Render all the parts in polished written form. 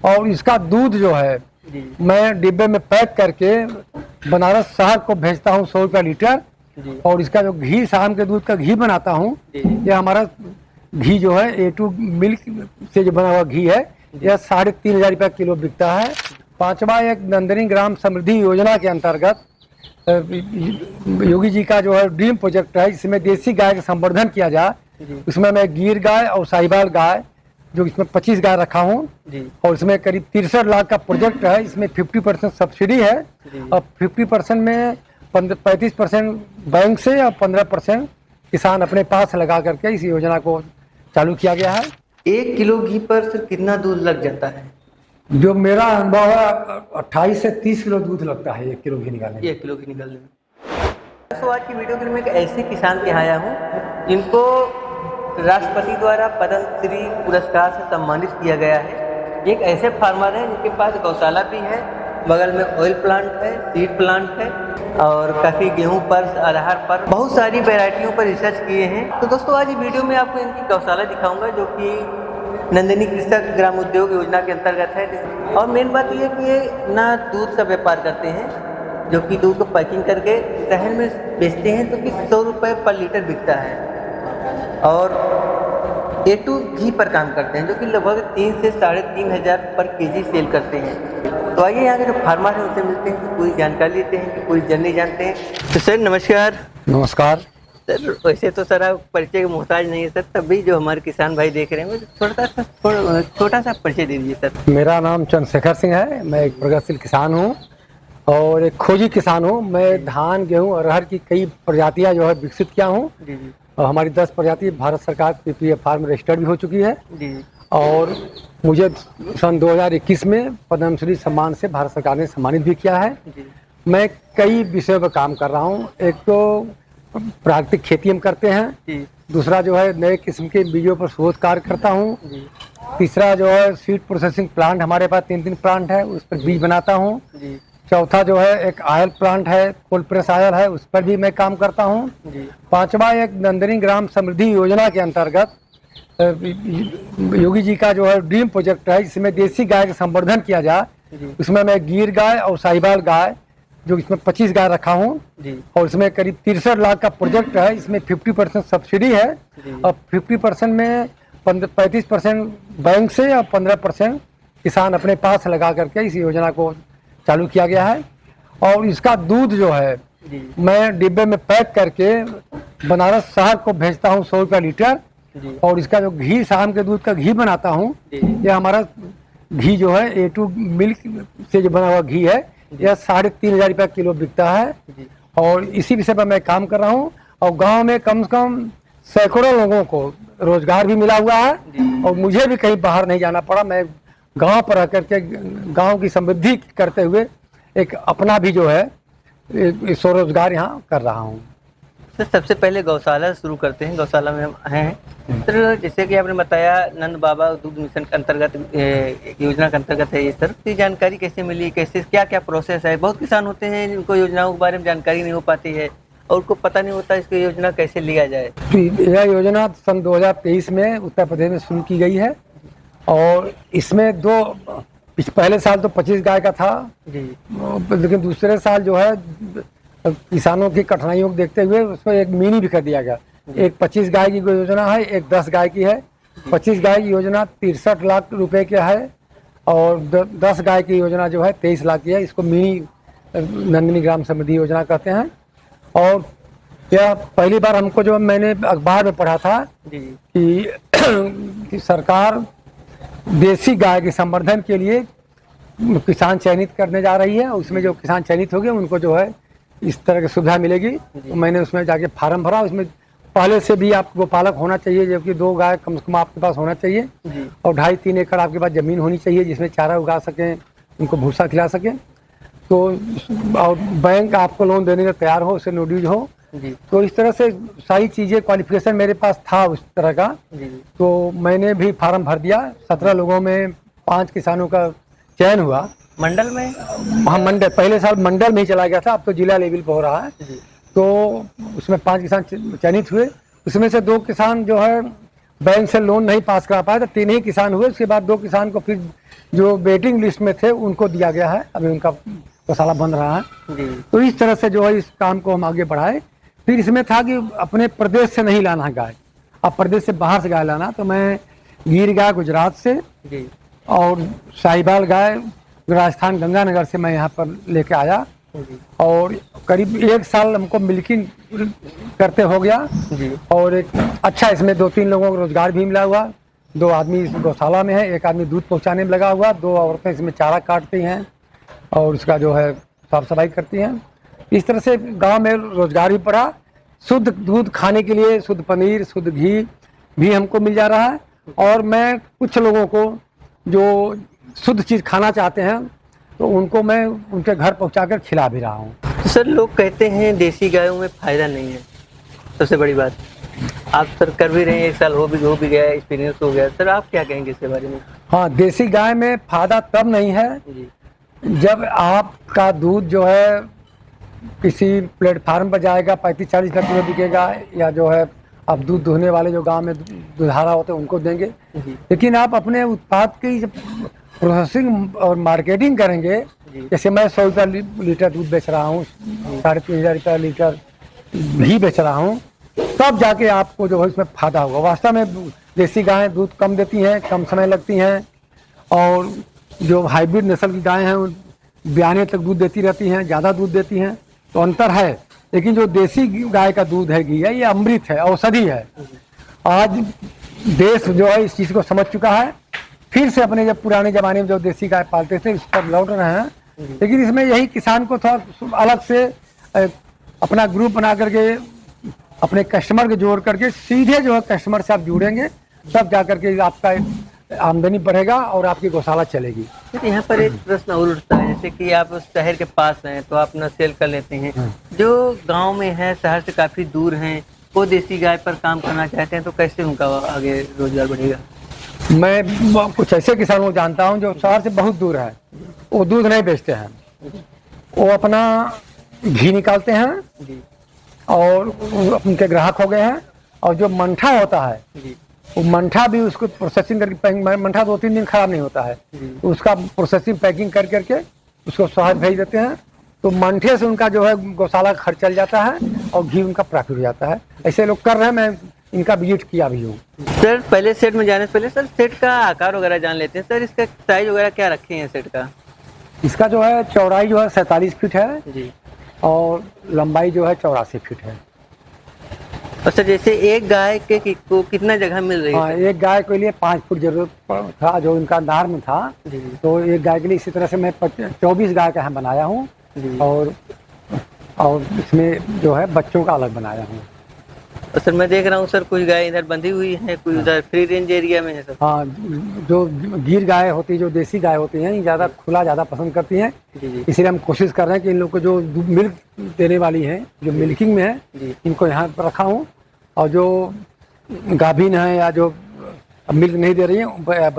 और इसका दूध जो है मैं डिब्बे में पैक करके बनारस शहर को भेजता हूँ 100 रुपया लीटर। और इसका जो घी, शाम के दूध का घी बनाता हूँ, ये हमारा घी जो है A2 मिल्क से जो बना हुआ घी है, यह 3,500 रुपया किलो बिकता है। पांचवा एक नंदिनी ग्राम समृद्धि योजना के अंतर्गत योगी जी का जो है ड्रीम प्रोजेक्ट है, जिसमें देसी गाय का संवर्धन किया जाए। उसमें मैं गिर गाय और साहिवाल गाय, जो इसमें 25 गाय रखा हूँ, और इसमें करीब 63 लाख का प्रोजेक्ट है। इसमें 50% सब्सिडी है और 50% में 35% बैंक से और 15% किसान अपने पास लगा करके इस योजना को चालू किया गया है। 1 किलो घी पर सर कितना दूध लग जाता है? जो मेरा अनुभव है 28 से 30 किलो दूध लगता है 1 किलो घी निकालने में। 1 किलो घी निकालने में। तो आज की वीडियो के लिए मैं एक ऐसे किसान के यहाँ आया हूँ जिनको राष्ट्रपति द्वारा पद्म श्री पुरस्कार से सम्मानित किया गया है। एक ऐसे फार्मर है जिनके पास गौशाला भी है, बगल में ऑयल प्लांट है, सीड प्लांट है और काफ़ी गेहूं पर, अरहर पर, बहुत सारी वैरायटियों पर रिसर्च किए हैं। तो दोस्तों आज वीडियो में आपको इनकी गौशाला दिखाऊंगा जो कि नंदिनी कृषक ग्राम उद्योग योजना के अंतर्गत है। और मेन बात यह है कि ये ना दूध का व्यापार करते हैं, जो कि दूध को पैकिंग करके शहर में बेचते हैं, तो कि 100 रुपये पर लीटर बिकता है। और A2 घी पर काम करते हैं, जो कि लगभग 3 से 3,500 पर केजी सेल करते हैं। तो आइए यहाँ के जो फार्मर हैं उनसे मिलते हैं, पूरी जानकारी लेते हैं कि पूरी जर्नी जानते हैं। तो सर नमस्कार। नमस्कार सर, वैसे तो सर आप परिचय के मोहताज नहीं है सर, तब भी जो हमारे किसान भाई देख रहे हैं वो छोटा सा परिचय दे दीजिए सर। मेरा नाम चंद्रशेखर सिंह है। मैं एक प्रगतिशील किसान हूँ और एक खोजी किसान हूँ। मैं धान, गेहूँ, अरहर की कई प्रजातियाँ जो है विकसित किया हूँ और हमारी 10 प्रजाति भारत सरकार PPF फार्म रजिस्टर्ड भी हो चुकी है। और मुझे सन 2021 में पद्मश्री सम्मान से भारत सरकार ने सम्मानित भी किया है। मैं कई विषयों पर काम कर रहा हूँ। एक तो प्राकृतिक खेती हम करते हैं, दूसरा जो है नए किस्म के बीजों पर शोध कार्य करता हूँ, तीसरा जो है सीड प्रोसेसिंग प्लांट, हमारे पास 3 प्लांट है, उस पर बीज बनाता हूँ। चौथा जो है एक ऑयल प्लांट है, कोल्ड प्रेस ऑयल है, उस पर भी मैं काम करता हूँ। पांचवा एक नंदिनी ग्राम समृद्धि योजना के अंतर्गत योगी जी का जो है ड्रीम प्रोजेक्ट है, जिसमें देसी गाय का संवर्धन किया जाए। उसमें मैं गिर गाय और साहिवाल गाय, जो इसमें 25 गाय रखा हूँ, और इसमें करीब 63 लाख का प्रोजेक्ट है। इसमें 50% सब्सिडी है और 50% में 35% बैंक से और 15% किसान अपने पास लगा करके इस योजना को चालू किया गया है। और इसका दूध जो है मैं डिब्बे में पैक करके बनारस शहर को भेजता हूँ 100 रुपया लीटर। और इसका जो घी, शाम के दूध का घी बनाता हूँ, ये हमारा घी जो है A2 मिल्क से जो बना हुआ घी है, यह 3,500 रुपया किलो बिकता है। और इसी विषय पर मैं काम कर रहा हूँ। और गांव में कम से कम सैकड़ों लोगों को रोजगार भी मिला हुआ है और मुझे भी कहीं बाहर नहीं जाना पड़ा। मैं गांव पर आकर के गांव की समृद्धि करते हुए एक अपना भी जो है स्वरोजगार यहाँ कर रहा हूँ। सर सबसे पहले गौशाला शुरू करते हैं। गौशाला में हम हैं सर, जैसे कि आपने बताया नंद बाबा दूध मिशन के अंतर्गत योजना के अंतर्गत है ये सर, तो जानकारी कैसे मिली, कैसे क्या क्या प्रोसेस है? बहुत किसान होते हैं जिनको योजनाओं के बारे में जानकारी नहीं हो पाती है और उनको पता नहीं होता इसकी योजना कैसे लिया जाए। यह योजना सन 2023 में उत्तर प्रदेश में शुरू की गई है और इसमें पहले साल तो 25 गाय का था, लेकिन दूसरे साल जो है किसानों की कठिनाइयों को देखते हुए उसको एक मिनी भी कर दिया गया। एक 25 गाय की योजना है, एक 10 गाय की है। 25 गाय की योजना 63 लाख रुपए की है और 10 गाय की योजना जो है 23 लाख की है। इसको मिनी नंदिनी ग्राम समृद्धि योजना कहते हैं। और यह पहली बार हमको जो मैंने अखबार में पढ़ा था कि सरकार देसी गाय के संवर्धन के लिए किसान चयनित करने जा रही है। उसमें जो किसान चयनित हो गए उनको जो है इस तरह की सुविधा मिलेगी। तो मैंने उसमें जाके फार्म भरा। उसमें पहले से भी आप गोपालक होना चाहिए, जबकि 2 गाय कम से कम आपके पास होना चाहिए और 2.5-3 एकड़ आपके पास ज़मीन होनी चाहिए जिसमें चारा उगा सकें, उनको भूसा खिला सकें। तो और बैंक आपको लोन देने का तैयार हो, उससे नो ड्यूज हो। तो इस तरह से सारी चीज़ें, क्वालिफिकेशन मेरे पास था उस तरह का। तो मैंने भी फार्म भर दिया। 17 लोगों में 5 किसानों का चयन हुआ। मंडल में? हाँ, मंडल पहले साल मंडल में ही चला गया था, अब तो जिला लेवल पर हो रहा है। तो उसमें 5 किसान चयनित हुए। उसमें से 2 किसान जो है बैंक से लोन नहीं पास करा पाए तो 3 ही किसान हुए। उसके बाद 2 किसान को फिर जो वेटिंग लिस्ट में थे उनको दिया गया है, अभी उनका गौशाला बन रहा है जी तो इस तरह से जो है इस काम को हम आगे बढ़ाए। फिर इसमें था कि अपने प्रदेश से नहीं लाना गाय, अब प्रदेश से बाहर से गाय लाना, तो मैं गिर गाय गुजरात से जी और साहिवाल गाय राजस्थान गंगानगर से मैं यहाँ पर लेके आया जी और करीब 1 साल हमको मिल्किंग करते हो गया जी और एक अच्छा इसमें 2-3 लोगों को रोजगार भी मिला हुआ। 2 आदमी इस गौशाला में है, 1 आदमी दूध पहुंचाने में लगा हुआ, 2 औरतें इसमें चारा काटती हैं और उसका जो है साफ सफाई करती हैं। इस तरह से गांव में रोजगार भी पड़ा, शुद्ध दूध खाने के लिए शुद्ध पनीर शुद्ध घी भी हमको मिल जा रहा है और मैं कुछ लोगों को जो शुद्ध चीज़ खाना चाहते हैं तो उनको मैं उनके घर पहुंचाकर खिला भी रहा हूँ। तो सर लोग कहते हैं देसी गायों में फ़ायदा नहीं है, सबसे बड़ी बात आप सर कर भी रहे हैं, 1 साल हो भी गया, एक्सपीरियंस हो गया, सर आप क्या कहेंगे इसके बारे में? हाँ, देसी गाय में फ़ायदा तब नहीं है जी जब आपका दूध जो है किसी प्लेटफार्म पर जाएगा 35-40 रुपये किलो बिकेगा, या जो है आप दूध दुहने वाले जो गांव में दुधारा होते हैं उनको देंगे। जी लेकिन आप अपने उत्पाद की जब प्रोसेसिंग और मार्केटिंग करेंगे, जी जैसे मैं 100 रुपये लीटर दूध बेच रहा हूँ, 3500 रुपये लीटर घी बेच रहा हूँ, तब जाके आपको जो है इसमें फ़ायदा होगा। वास्तव में देसी गायें दूध कम देती हैं, कम समय लगती हैं और जो हाइब्रिड नस्ल की गायें हैं वो 92 तक दूध देती रहती हैं, ज़्यादा दूध देती हैं, तो अंतर है। लेकिन जो देसी गाय का दूध है, घी है, ये अमृत है, औषधि है। आज देश जो है इस चीज़ को समझ चुका है, फिर से अपने जब पुराने ज़माने में जो देसी गाय पालते थे इस पर लौट रहे हैं। लेकिन इसमें यही किसान को थोड़ा अलग से अपना ग्रुप बना करके अपने कस्टमर को जोड़ करके सीधे जो है कस्टमर से आप जुड़ेंगे, तब जा करके आपका आमदनी बढ़ेगा और आपकी गौशाला चलेगी। तो यहाँ पर एक प्रश्न और उठता है, जैसे कि आप उस शहर के पास हैं तो आप अपना सेल कर लेते हैं, जो गांव में है शहर से काफ़ी दूर हैं, वो देसी गाय पर काम करना चाहते हैं तो कैसे उनका आगे रोजगार बढ़ेगा? मैं कुछ ऐसे किसानों को जानता हूँ जो शहर से बहुत दूर है, वो दूध नहीं बेचते हैं, वो अपना घी निकालते हैं जी और उनके ग्राहक हो गए हैं। और जो मंठा होता है जी वो मंठा भी उसको प्रोसेसिंग करके, मंठा 2-3 दिन खराब नहीं होता है, तो उसका प्रोसेसिंग पैकिंग कर करके उसको शहर भेज देते हैं, तो मंठे से उनका जो है गौशाला का खर्च चल जाता है और घी उनका प्रॉफिट हो जाता है। ऐसे लोग कर रहे हैं, मैं इनका विजिट किया भी हूँ। सर पहले सेट में जाने से पहले सर सेट का आकार वगैरह जान लेते हैं। सर इसका साइज वगैरह क्या रखे हैं सेट का? इसका जो है चौड़ाई जो है 47 फीट है जी और लंबाई जो है 84 फीट है। और सर जैसे एक गाय के को कितना जगह मिल रही है? हाँ, एक गाय के लिए 5 फुट जरूरत था जो इनका नार में था, जी तो एक गाय के लिए इसी तरह से मैं 24 गाय का यहाँ बनाया हूँ जी। और इसमें जो है बच्चों का अलग बनाया हूँ। और सर मैं देख रहा हूँ सर कुछ गाय इधर बंधी हुई है, कुछ उधर फ्री रेंज एरिया में है सर। हाँ, जो गिर गाय होती है, जो देसी गाय होती हैं, ये ज़्यादा खुला ज़्यादा पसंद करती हैं, जी जी इसीलिए हम कोशिश कर रहे हैं कि इन लोग को जो मिल्क देने वाली हैं, जो मिल्किंग में है, जी इनको यहाँ पर रखा हूँ। और जो गाभिन है या जो मिल्क नहीं दे रही हैं,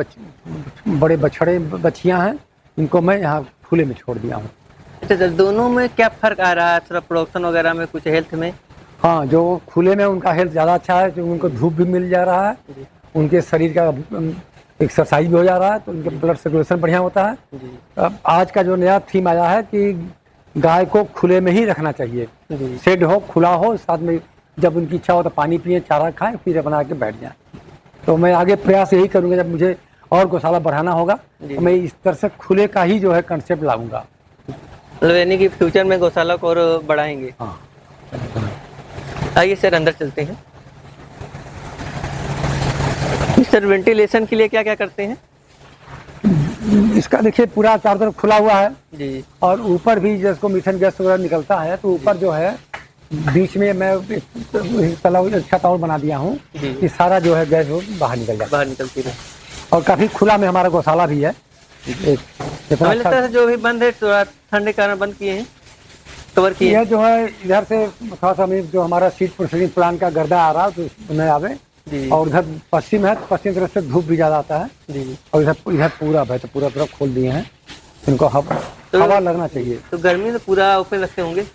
बड़े बछड़े बछियाँ हैं, इनको मैं यहाँ खुले में छोड़ दिया हूँ। अच्छा सर दोनों में क्या फ़र्क आ रहा है थोड़ा प्रोडक्शन वगैरह में, कुछ हेल्थ में? हाँ, जो खुले में उनका हेल्थ ज़्यादा अच्छा है, जो उनको धूप भी मिल जा रहा है, उनके शरीर का एक्सरसाइज भी हो जा रहा है, तो उनके ब्लड सर्कुलेशन बढ़िया होता है। जी अब आज का जो नया थीम आया है कि गाय को खुले में ही रखना चाहिए, जी शेड हो, खुला हो, साथ में जब उनकी इच्छा हो तो पानी पिए, चारा खाएं, फिर बना के बैठ जाएं। तो मैं आगे प्रयास यही करूँगा, जब मुझे और गौशाला बढ़ाना होगा तो मैं इस तरह से खुले का ही जो है कंसेप्ट लाऊंगा। मतलब यानी कि फ्यूचर में गौशाला को और बढ़ाएंगे। हाँ, आइए सर अंदर चलते हैं। सर वेंटिलेशन के लिए क्या क्या करते हैं? इसका देखिए पूरा चारों तरफ खुला हुआ है जी और ऊपर भी जिसको मीथेन गैस वगैरह निकलता है, तो ऊपर जो है बीच में मैं अच्छा तौर बना दिया हूँ जी कि सारा जो है गैस वो बाहर निकल जाए। बाहर निकलती रहे। और काफ़ी खुला में हमारा गौशाला भी है। एक इतना हमें लगता अच्छा है जो भी बंद है थोड़ा ठंड के कारण बंद किए हैं, कवर किए यह हैं। जो है इधर से थोड़ा सा जो हमारा सीड प्रोसेसिंग प्लांट का गर्दा आ रहा है तो उसमें आवे, जी और उधर पश्चिम है, तो पश्चिम तरफ से धूप भी ज़्यादा आता है, जी और इधर पूरब है, तो पूरा तरफ खोल दिए हैं, इनको हवा लगना चाहिए। तो गर्मी में पूरा ओपन रखते होंगे?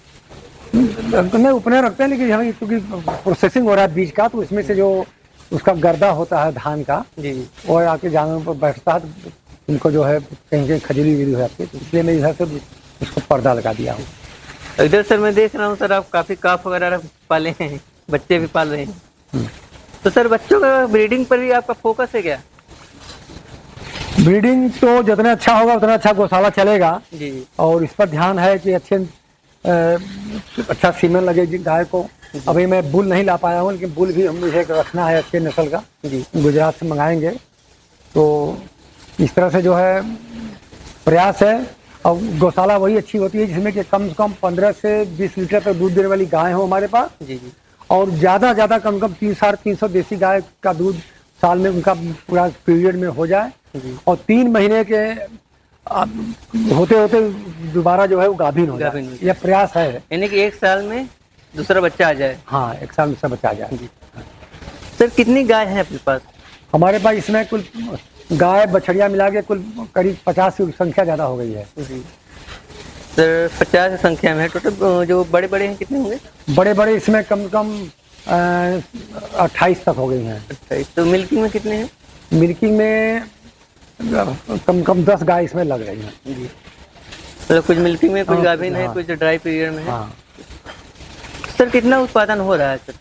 नहीं, उपने रखते हैं, लेकिन हमें क्योंकि प्रोसेसिंग हो रहा है बीज का, तो इसमें से जो उसका गर्दा होता है धान का, जी वो आके जानवरों पर बैठता है, तो इनको जो है कहीं कहीं खजली विली हो जाती है, तो इसलिए मैं इधर से उसको पर्दा लगा दिया हूँ। इधर सर मैं देख रहा हूँ सर आप काफ़ी काफ वगैरह पाले हैं, बच्चे भी पाल रहे हैं। तो सर बच्चों का ब्रीडिंग पर भी आपका फोकस है क्या? ब्रीडिंग तो जितना अच्छा होगा उतना अच्छा गौशाला चलेगा, जी और इस पर ध्यान है कि अच्छा सीमेंट लगे गाय को। अभी मैं बुल नहीं ला पाया हूँ, लेकिन बुल भी मुझे रखना है अच्छे नस्ल का, जी गुजरात से मंगाएंगे। तो इस तरह से जो है प्रयास है। और गौशाला वही अच्छी होती है जिसमें कि कम से कम 15 से 20 लीटर तक दूध देने वाली गाय हो हमारे पास, जी जी और ज़्यादा कम से कम 300-350 देसी गाय का दूध साल में उनका पूरा पीरियड में हो जाए, जी और 3 महीने के होते होते दोबारा जो है वो गाभिन हो गाभिन जाए। हो यह प्रयास है। यानी कि 1 साल में दूसरा बच्चा आ जाए। हाँ, 1 साल में सब बचा जाए। जी सर कितनी गाय है अपने पास? हमारे पास इसमें कुल गाय बछड़िया मिला के कुल करीब 50 की संख्या ज़्यादा हो गई है। जी सर 50 संख्या में है टोटल। जो बड़े बड़े हैं कितने होंगे? बड़े बड़े इसमें कम से कम 28 तक हो गई हैं। 28। तो मिल्किंग में कितने हैं? मिल्किंग में कम से कम 10 गाय इसमें लग रही हैं। जी मतलब कुछ मिल्किंग में, कुछ हाँ, गाभिन है, हाँ। कुछ ड्राई पीरियड में है। हाँ, सर कितना उत्पादन हो रहा है सर?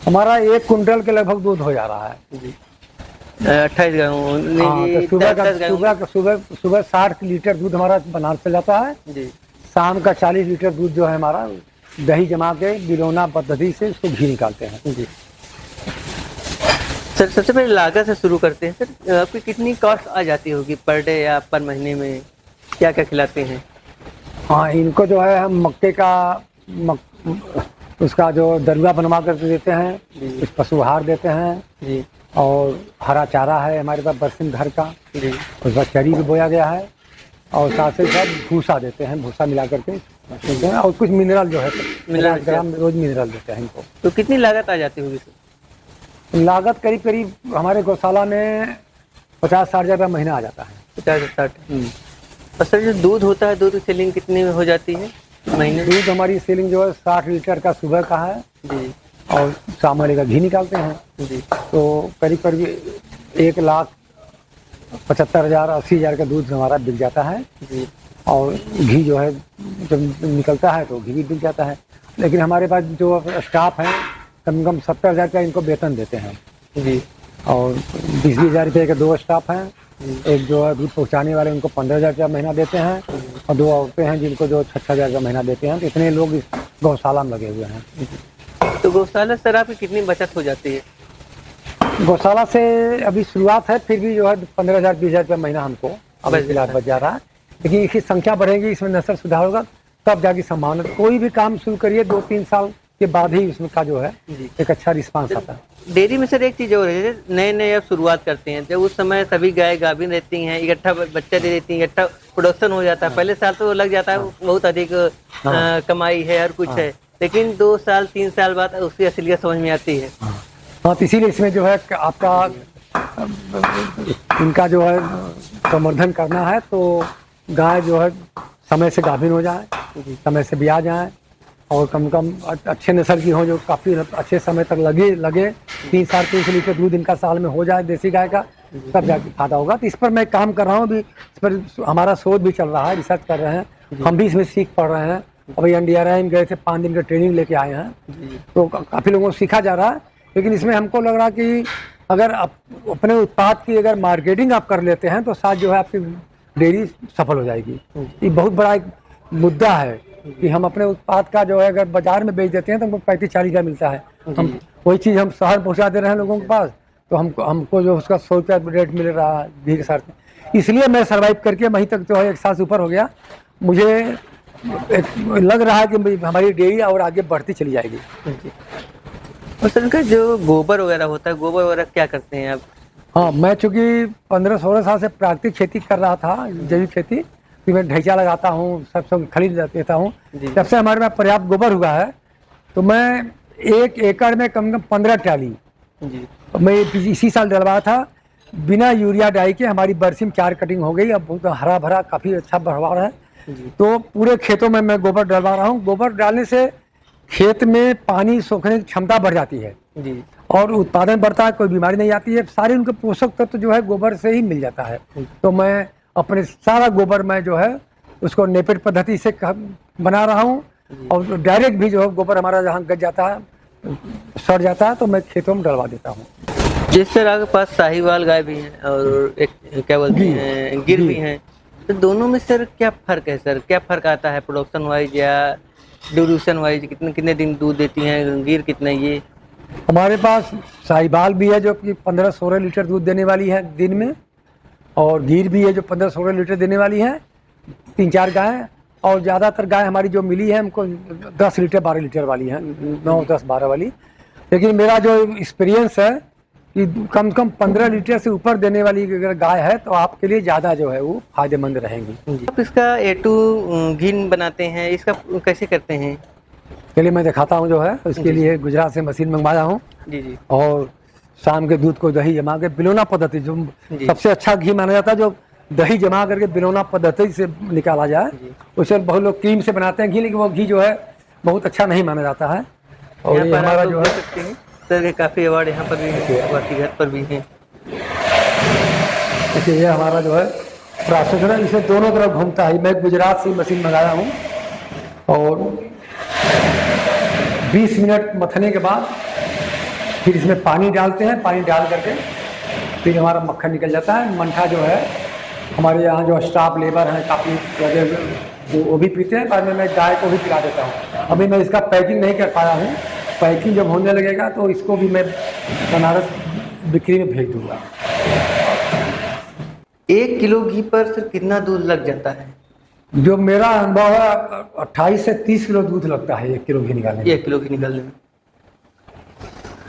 हमारा 1 कुंटल के लगभग दूध हो जा रहा है। जी 28 गाय हाँ, तो सुबह 60 लीटर दूध हमारा बनारस से जाता है। जी शाम का 40 लीटर दूध जो है हमारा दही जमा के बिलोना पद्धति से उसको घी निकालते हैं। जी सर सबसे पहले लागत से शुरू करते हैं। सर आपकी कितनी कॉस्ट आ जाती होगी पर डे या पर महीने में? क्या क्या खिलाते हैं? हाँ, इनको जो है हम मक्के का उसका जो दरुआ बनवा कर देते हैं, कुछ पशु आहार देते हैं, जी और हरा चारा है हमारे पास बरसिम घर का, जी उस पर चरी भी बोया गया है, और साथ ही साथ भूसा देते हैं, भूसा मिला करके देते हैं, और कुछ मिनरल जो है 50 ग्राम रोज मिनरल देते हैं इनको। तो कितनी लागत आ जाती होगी सर? लागत करीब हमारे गौशाला में 50-60 हज़ार रुपया महीना आ जाता है। 50 से 60। और सर जो दूध होता है, दूध की सेलिंग कितनी में हो जाती है महीने? दूध हमारी सेलिंग जो है 60 लीटर का सुबह का है, जी और शाम वाले का घी निकालते हैं। जी तो करीब 1,75,000 80,000 का दूध हमारा बिक जाता है, जी और घी जो है जब निकलता है तो घी भी बिक जाता है। लेकिन हमारे पास जो स्टाफ है कम से कम 70,000 का इनको वेतन देते हैं, जी और 20,000 रुपये के 2 स्टाफ हैं। एक जो है दूध पहुँचाने वाले उनको 15,000 रुपया महीना देते हैं, और 2 औरतें हैं जिनको जो 6,000 का महीना देते हैं। तो इतने लोग इस गौशाला में लगे हुए हैं। तो गौशाला सर आपकी कितनी बचत हो जाती है? गौशाला से अभी शुरुआत है, फिर भी जो है 15,000-20,000 रुपया महीना हमको अभी फिलहाल बच जा रहा है। लेकिन इसकी संख्या बढ़ेगी, इसमें नस्ल सुधार होगा, तब जाके संभावना। कोई भी काम शुरू करिए 2-3 साल के बाद ही उसमें का जो है एक अच्छा रिस्पांस आता है। डेयरी में सर एक चीज़ और है, नए नए अब शुरुआत करते हैं, जब उस समय सभी गाय गाभिन रहती हैं, इकट्ठा बच्चा दे देती हैं, इकट्ठा प्रोडक्शन हो जाता है। पहले साल तो लग जाता है बहुत अधिक कमाई है, हर कुछ है, लेकिन 2 साल 3 साल बाद उसकी असलियत समझ में आती है। हाँ, तो इसीलिए इसमें जो है आपका इनका जो है संवर्धन करना है, तो गाय जो है समय से गाभिन हो जाए, समय से ब्याह जाए, और कम से कम अच्छे नस्ल की हो जो काफ़ी अच्छे समय तक लगे 3-3 लीटर दूध इनका साल में हो जाए देसी गाय का, तब जाके फायदा होगा। तो इस पर मैं काम कर रहा हूँ, अभी इस पर हमारा शोध भी चल रहा है, रिसर्च कर रहे हैं, हम भी इसमें सीख पढ़ रहे हैं। अभी NDRI गए थे, 5 दिन का ट्रेनिंग लेके आए हैं, तो काफ़ी लोगों को सीखा जा रहा है। लेकिन इसमें हमको लग रहा कि अगर आप अपने उत्पाद की अगर मार्केटिंग आप कर लेते हैं तो साथ जो है आपकी डेयरी सफल हो जाएगी। ये बहुत बड़ा एक मुद्दा है कि हम अपने उत्पाद का जो है अगर बाजार में बेच देते हैं तो हमको 35-40 हज़ार मिलता है, हम वही चीज़ हम शहर पहुंचा दे रहे हैं लोगों के पास, तो हमको जो उसका 100 रुपया रेट मिल रहा है घी के साथ। इसलिए मैं सर्वाइव करके वहीं तक जो है 1 साल से ऊपर हो गया। मुझे लग रहा है कि हमारी डेयरी और आगे बढ़ती चली जाएगी। और सर इनका जो गोबर वगैरह होता है, गोबर वगैरह क्या करते हैं आप? हाँ, मैं चूँकि 15-16 साल से प्राकृतिक खेती कर रहा था, जैविक खेती, फिर मैं ढैचा लगाता हूँ, सब खरीद देता हूँ। जब से हमारे पास पर्याप्त गोबर हुआ है, तो मैं 1 एकड़ में कम से कम 15 ट्राली मैं इसी साल डलवाया था, बिना यूरिया डाई के। हमारी बरसिम 4 कटिंग हो गई, अब बहुत हरा भरा काफ़ी अच्छा बढ़वा है। तो पूरे खेतों में मैं गोबर डलवा रहा हूँ। गोबर डालने से खेत में पानी सोखने की क्षमता बढ़ जाती है, और उत्पादन बढ़ता है, कोई बीमारी नहीं आती है। सारे उनके पोषक तत्व जो है गोबर से ही मिल जाता है। तो मैं अपने सारा गोबर मैं जो है उसको नेपेड पद्धति से बना रहा हूँ, और डायरेक्ट भी जो है गोबर हमारा जहाँ गज जाता है, सड़ जाता है, तो मैं खेतों में डलवा देता हूँ। जिस तरह आपके पास साहिवाल गाय भी हैं और एक क्या बोलते हैं गिर भी हैं, तो दोनों में सर क्या फ़र्क है सर? क्या फ़र्क आता है प्रोडक्शन वाइज या ड्यूरेशन वाइज? कितने कितने दिन दूध देती हैं गिर, कितने ये? हमारे पास साहिवाल भी है जो कि 15-16 लीटर दूध देने वाली है दिन में, और गिर भी है जो 15-16 लीटर देने वाली है, 3-4 गाय। और ज़्यादातर गाय हमारी जो मिली है हमको 10 लीटर 12 लीटर वाली है, 9, 10, 12 वाली। लेकिन मेरा जो एक्सपीरियंस है कि कम से कम 15 लीटर से ऊपर देने वाली अगर गाय है तो आपके लिए ज़्यादा जो है वो फायदेमंद रहेंगी। आप इसका A2 घी बनाते हैं, इसका कैसे करते हैं? चलिए मैं दिखाता हूँ जो है। इसके लिए गुजरात से मशीन मंगवाया हूँ जी जी। और शाम के दूध को दही जमा के बिलोना पद्धति, जो सबसे अच्छा घी माना जाता है, जो दही जमा करके बिलोना पद्धति से निकाला जाए। उसे बहुत लोग क्रीम से बनाते हैं घी, लेकिन वो घी जो है बहुत अच्छा नहीं माना जाता है। और ये हमारा जो है सर काफ़ी अवार्ड यहाँ पर भी है, बाकी घर पर भी हैं। देखिए ये हमारा जो है प्रोसेस है, इसे दोनों तरफ घूमता है। मैं गुजरात से मशीन मंगाया हूँ, और 20 मिनट मथने के बाद फिर इसमें पानी डालते हैं। पानी डाल करके फिर हमारा मक्खन निकल जाता है। मंठा जो है हमारे यहाँ जो स्टाफ लेबर हैं काफ़ी लगे हुए, वो भी पीते हैं। बाद में मैं गाय को भी पिला देता हूँ। अभी मैं इसका पैकिंग नहीं कर पाया हूँ, पैकिंग जब होने लगेगा तो इसको भी मैं बनारस बिक्री में भेज दूँगा। 1 किलो घी पर सर कितना दूध लग जाता है? जो मेरा अनुभव है 28 से 30 किलो दूध लगता है 1 किलो घी निकालने में। 1 किलो घी निकालने में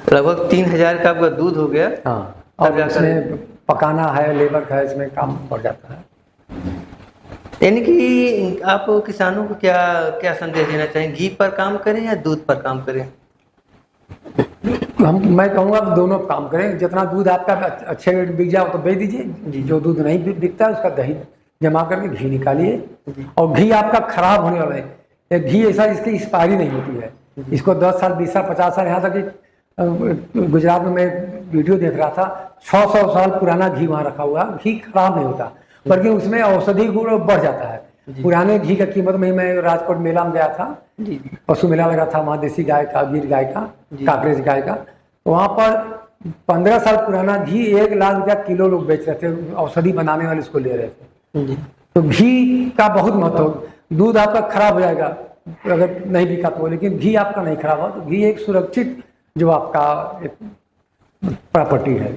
लगभग 3000 का आपका दूध हो गया। हाँ, और इसमें पकाना है, लेबर का है, इसमें काम बढ़ जाता है। यानी कि आप किसानों को क्या क्या संदेश देना चाहें, घी पर काम करें या दूध पर काम करें? मैं कहूँगा दोनों काम करें। जितना दूध आपका अच्छे रेट बिक जाओ तो बेच दीजिए, जो दूध नहीं बिकता है उसका दही जमा करके घी निकालिए। और घी आपका खराब होने वाला है, ये घी ऐसा इसकी एक्सपायरी नहीं होती है। इसको 10 साल 20 साल 50 साल, यहाँ तक कि गुजरात में मैं वीडियो देख रहा था 100 साल पुराना घी वहाँ रखा हुआ, घी खराब नहीं होता, बल्कि उसमें औषधि गुण बढ़ जाता है। पुराने घी का कीमत में मैं राजकोट मेला में गया था, पशु मेला लगा था वहाँ, देसी गाय का, गिर गाय का, काकरेज गाय का। तो वहाँ पर 15 साल पुराना घी 1 लाख रुपया किलो लोग बेच रहे थे, औषधि बनाने वाले उसको ले रहे थे। तो घी का बहुत महत्व। दूध आपका खराब हो जाएगा अगर नहीं बिका तो, लेकिन घी आपका नहीं खराब हो। तो घी एक सुरक्षित जो आपका एक प्रॉपर्टी है।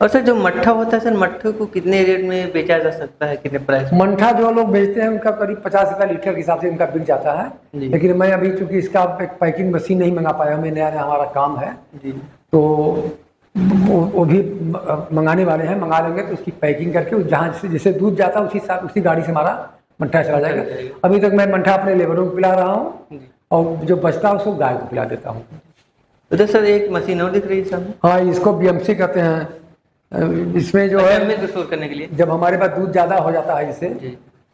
और सर जो मट्ठा होता है सर, मट्ठे को कितने रेट में बेचा जा सकता है, कितने प्राइस? मंठा जो लोग बेचते हैं उनका करीब 50 रुपया लीटर के हिसाब से उनका बिक जाता है। लेकिन मैं अभी चूंकि इसका एक पैकिंग मशीन नहीं मंगा पाया, मैं नया हमारा काम है, तो वो भी मंगाने वाले हैं, मंगा लेंगे तो उसकी पैकिंग करके जहाँ जैसे दूध जाता है उसी गाड़ी से हमारा मंठा चला जाएगा। अभी तक मैं मंठा अपने लेबरों को पिला रहा हूँ, और जो बचता है उसको गाय को पिला देता हूँ। तो सर एक मशीन और दिख रही है सामने? हाँ, इसको BMC कहते हैं। इसमें जो है स्टोर करने के लिए, जब हमारे पास दूध ज़्यादा हो जाता है इससे,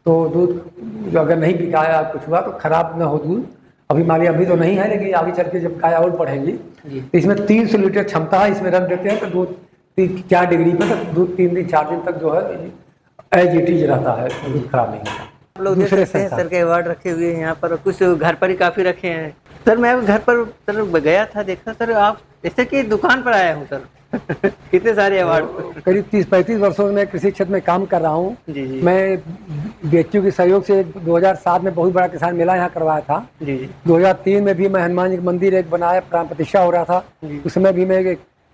तो दूध अगर नहीं बिकाया कुछ हुआ तो खराब ना हो दूध। अभी मान लिया अभी तो नहीं है, लेकिन आगे चल के जब गाय और बढ़ेंगी तो इसमें 300 लीटर क्षमता है। इसमें रख देते हैं तो दूध 4 डिग्री पे तक दूध 3 दिन 4 दिन तक जो है एज इट इज रहता है, दूध खराब नहीं होता। आप लोग देख सकते हैं सर के अवार्ड रखे हुए हैं यहाँ पर, कुछ घर पर ही काफ़ी रखे हैं। सर मैं घर पर सर गया था, देखा सर आप जैसे कि दुकान पर आया हूँ सर। कितने सारे अवार्ड। करीब 30-35 वर्षों में कृषि क्षेत्र में काम कर रहा हूँ। मैं BHU के सहयोग से 2007 में बहुत बड़ा किसान मेला यहाँ करवाया था। 2003 में भी मैं हनुमान जी मंदिर एक बनाया, प्राण प्रतिष्ठा हो रहा था, उसमें भी मैं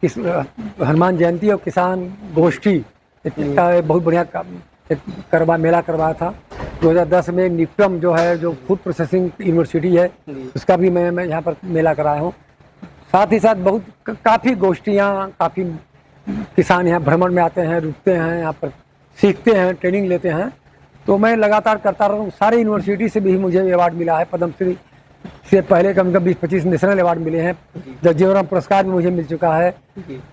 हनुमान जयंती और किसान गोष्ठी का बहुत बढ़िया मेला करवाया था। 2010 में निफ्टम जो है, जो फूड प्रोसेसिंग यूनिवर्सिटी है, उसका भी मैं यहाँ पर मेला कराया हूँ। साथ ही साथ बहुत काफ़ी गोष्ठियाँ, काफ़ी किसान यहाँ भ्रमण में आते हैं, रुकते हैं, यहाँ पर सीखते हैं, ट्रेनिंग लेते हैं। तो मैं लगातार करता रहा हूँ। सारे यूनिवर्सिटी से भी मुझे अवार्ड मिला है। पद्मश्री से पहले कम से कम 20-25 नेशनल अवार्ड मिले हैं। जगजीवन राम पुरस्कार भी मुझे मिल चुका है।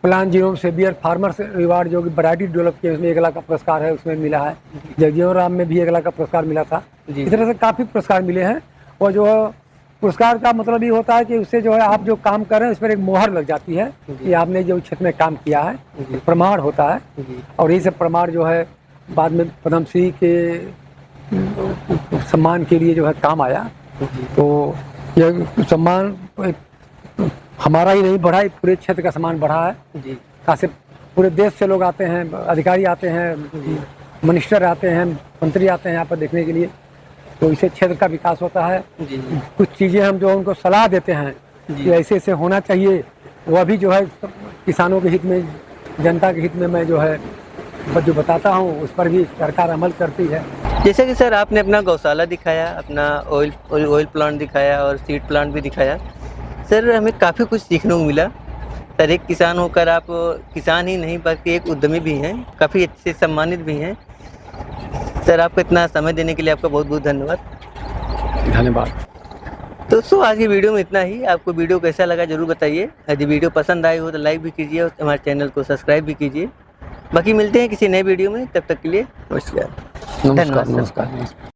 Plant genome saviour farmers award जो कि वैरायटी डेवलप किए, उसमें 1 लाख का पुरस्कार है, उसमें मिला है। जगजीवन राम में भी 1 लाख का पुरस्कार मिला था। इस तरह से काफ़ी पुरस्कार मिले हैं। और जो पुरस्कार का मतलब ये होता है कि उससे जो है आप जो काम कर रहे हैं उस पर एक मोहर लग जाती है कि आपने जो क्षेत्र में काम किया है, प्रमाण होता है। और ये सब प्रमाण जो है बाद में पद्मश्री के सम्मान के लिए जो है काम आया। तो यह सम्मान हमारा ही नहीं बढ़ा, पूरे क्षेत्र का सम्मान बढ़ा है। कहाँ से पूरे देश से लोग आते हैं, अधिकारी आते हैं, मिनिस्टर आते हैं, मंत्री आते हैं यहाँ पर देखने के लिए। तो इससे क्षेत्र का विकास होता है। कुछ चीज़ें हम जो उनको सलाह देते हैं कि ऐसे ऐसे होना चाहिए, वह भी जो है किसानों के हित में, जनता के हित में मैं जो है जो बताता हूँ उस पर भी सरकार अमल करती है। जैसे कि सर आपने अपना गौशाला दिखाया, अपना ऑयल प्लांट दिखाया और सीड प्लांट भी दिखाया। सर हमें काफ़ी कुछ सीखने को मिला। सर एक किसान होकर आप किसान ही नहीं बल्कि एक उद्यमी भी हैं, काफ़ी अच्छे सम्मानित भी हैं। सर आपको इतना समय देने के लिए आपका बहुत बहुत धन्यवाद। धन्यवाद। दोस्तों आज की वीडियो में इतना ही। आपको वीडियो कैसा लगा जरूर बताइए। यदि वीडियो पसंद आई हो तो लाइक भी कीजिए और हमारे चैनल को सब्सक्राइब भी कीजिए। बाकी मिलते हैं किसी नए वीडियो में, तब तक के लिए नमस्कार। नमस्कार।